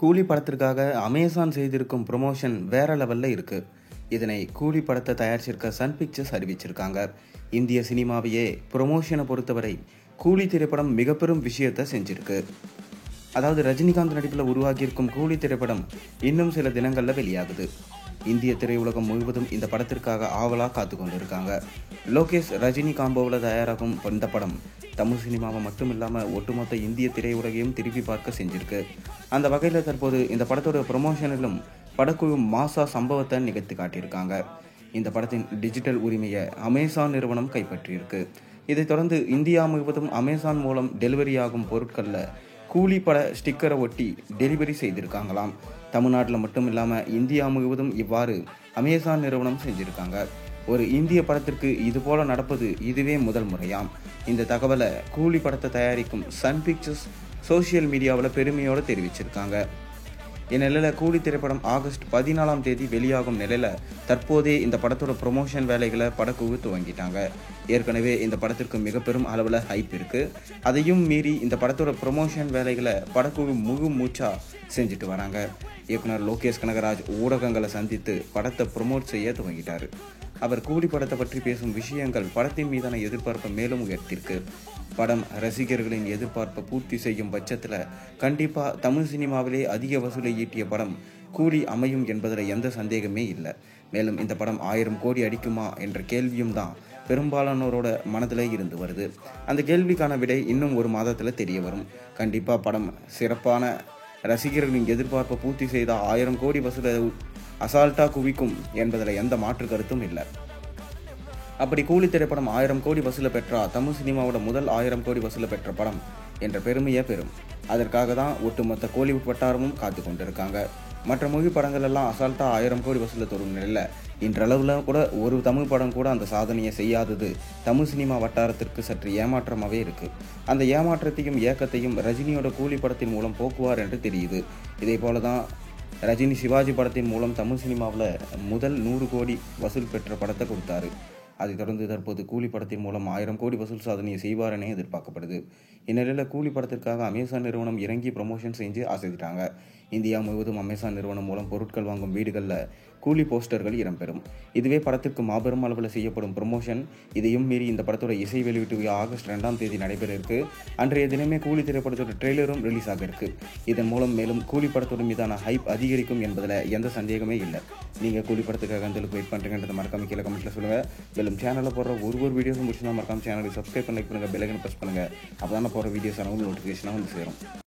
கூலி படத்திற்காக அமேசான் செய்திருக்கும் ப்ரொமோஷன் வேற லெவல்ல இருக்கு. இதனை கூலி படத்தை தயாரிச்சிருக்க சன் பிக்சர்ஸ் அறிவிச்சிருக்காங்க. இந்திய சினிமாவையே ப்ரொமோஷனை பொறுத்தவரை கூலி திரைப்படம் மிக பெரும் விஷயத்தை செஞ்சிருக்கு. அதாவது ரஜினிகாந்த் நடிப்பில் உருவாகியிருக்கும் கூலி திரைப்படம் இன்னும் சில தினங்களில் வெளியாகுது. இந்திய திரையுலகம் முழுவதும் இந்த படத்திற்காக ஆவலாக காத்து கொண்டு இருக்காங்க. லோகேஷ் ரஜினி காம்போவில் தயாராகும் இந்த படம் தமிழ் சினிமாவை மட்டும் இல்லாமல் ஒட்டுமொத்த இந்திய திரையுலகையும் திருப்பி பார்க்க செஞ்சிருக்கு. அந்த வகையில் தற்போது இந்த படத்தோட ப்ரொமோஷனிலும் படக்குழு மாசா சம்பவத்தை நிகழ்த்தி காட்டியிருக்காங்க. இந்த படத்தின் டிஜிட்டல் உரிமையை அமேசான் நிறுவனம் கைப்பற்றியிருக்கு. இதைத் தொடர்ந்து இந்தியா முழுவதும் அமேசான் மூலம் டெலிவரி ஆகும் பொருட்களில் கூலி பட ஸ்டிக்கரை ஒட்டி டெலிவரி செய்திருக்காங்களாம். தமிழ்நாட்டில் மட்டும் இல்லாமல் இந்தியா முழுவதும் இவ்வாறு அமேசான் நிறுவனம் செஞ்சுருக்காங்க. ஒரு இந்திய படத்திற்கு இது போல நடப்பது இதுவே முதல் முறையாம். இந்த தகவலை கூலி படத்தை தயாரிக்கும் சன் பிக்சர்ஸ் சோசியல் மீடியாவில் பெருமையோடு தெரிவிச்சிருக்காங்க. இந்நிலையில் கூலி திரைப்படம் ஆகஸ்ட் 14 வெளியாகும் நிலையில் தற்போதே இந்த படத்தோட ப்ரொமோஷன் வேலைகளை படக்குழு துவங்கிட்டாங்க. ஏற்கனவே இந்த படத்திற்கு மிக பெரும் அளவில் ஹைப் இருக்குது. அதையும் மீறி இந்த படத்தோட ப்ரொமோஷன் வேலைகளை படக்குழு முழு மூச்சா செஞ்சுட்டு வராங்க. இயக்குனர் லோகேஷ் கனகராஜ் ஊடகங்களை சந்தித்து படத்தை ப்ரொமோட் செய்ய துவங்கிட்டார். அவர் கூலி படத்தை பற்றி பேசும் விஷயங்கள் படத்தின் மீதான எதிர்பார்ப்பை மேலும் உயர்த்திருக்கு. படம் ரசிகர்களின் எதிர்பார்ப்பை பூர்த்தி செய்யும் பட்சத்தில் கண்டிப்பாக தமிழ் சினிமாவிலே அதிக வசூலை ஈட்டிய படம் கூலி அமையும் என்பதில் எந்த சந்தேகமே இல்லை. மேலும் இந்த படம் 1000 கோடி அடிக்குமா என்ற கேள்வியும் தான் பெரும்பாலானோரோட மனதில் இருந்து வருது. அந்த கேள்விக்கான விடை இன்னும் ஒரு மாதத்தில் தெரிய வரும். கண்டிப்பாக படம் சிறப்பான ரசிகர்களின் எதிர்பார்ப்பை பூர்த்தி செய்தால் 1000 கோடி வசூலை அசால்ட்டாக குவிக்கும் என்பதில் எந்த மாற்று கருத்தும் இல்லை. அப்படி கூலி திரைப்படம் 1000 கோடி வசூலை பெற்றால் தமிழ் சினிமாவோட முதல் 1000 கோடி வசூலை பெற்ற படம் என்ற பெருமையை பெறும். அதற்காக தான் ஒட்டுமொத்த கோலிவுட் வட்டாரமும் காத்து கொண்டிருக்காங்க. மற்ற மொழி படங்கள் எல்லாம் அசால்ட்டாக 1000 கோடி வசூலை தரும் நிலையில் இன்றளவில் கூட ஒரு தமிழ் படம் கூட அந்த சாதனையை செய்யாதது தமிழ் சினிமா வட்டாரத்திற்கு சற்று ஏமாற்றமாகவே இருக்குது. அந்த ஏமாற்றத்தையும் ஏக்கத்தையும் ரஜினியோட கூலி படத்தின் மூலம் போக்குவார் என்று தெரியுது. இதே போல தான் ரஜினி சிவாஜி படத்தின் மூலம் தமிழ் சினிமாவில் முதல் 100 கோடி வசூல் பெற்ற படத்தை கொடுத்தாரு. அதைத் தொடர்ந்து தற்போது கூலி படத்தின் மூலம் 1000 கோடி வசூல் சாதனையை செய்வார் என எதிர்பார்க்கப்படுது. இந்நிலையில் கூலி படத்திற்காக அமேசான் நிறுவனம் இறங்கி ப்ரொமோஷன் செஞ்சு அசைத்துட்டாங்க. இந்தியா முழுவதும் அமேசான் நிறுவனம் மூலம் பொருட்கள் வாங்கும் வீடுகளில் கூலி போஸ்டர்கள் இடம்பெறும். இதுவே படத்திற்கு மாபெரும் அளவில் செய்யப்படும் ப்ரொமோஷன். இதையும் மீறி இந்த படத்தோட இசை வெளியீட்டு ஆகஸ்ட் 2 நடைபெற இருக்கு. அன்றைய தினமே கூலி திரைப்படத்தோட ட்ரெய்லரும் ரிலீஸ் ஆக இருக்கு. இதன் மூலம் மேலும் கூலி படத்தோட மீதான ஹைப் அதிகரிக்கும் என்பதில் எந்த சந்தேகமே இல்லை. நீங்கள் கூலி படத்துக்காக அந்த அளவுக்கு வெயிட் பண்ணுறீங்கன்றதை மறக்காம கீழே கமெண்ட்டில் சொல்லுங்கள். மேலும் சேனலில் போடுற ஒரு வீடியோஸும் முடிச்சுன்னா மறக்காம சேனலுக்கு சப்ஸ்கிரைப் பண்ணி பெல் ஐக்கனை ப்ரெஸ் பண்ணுங்கள். அப்போ தான் போகிற வீடியோஸான நோட்டிஃபிகேஷனாக வந்து சேரும்.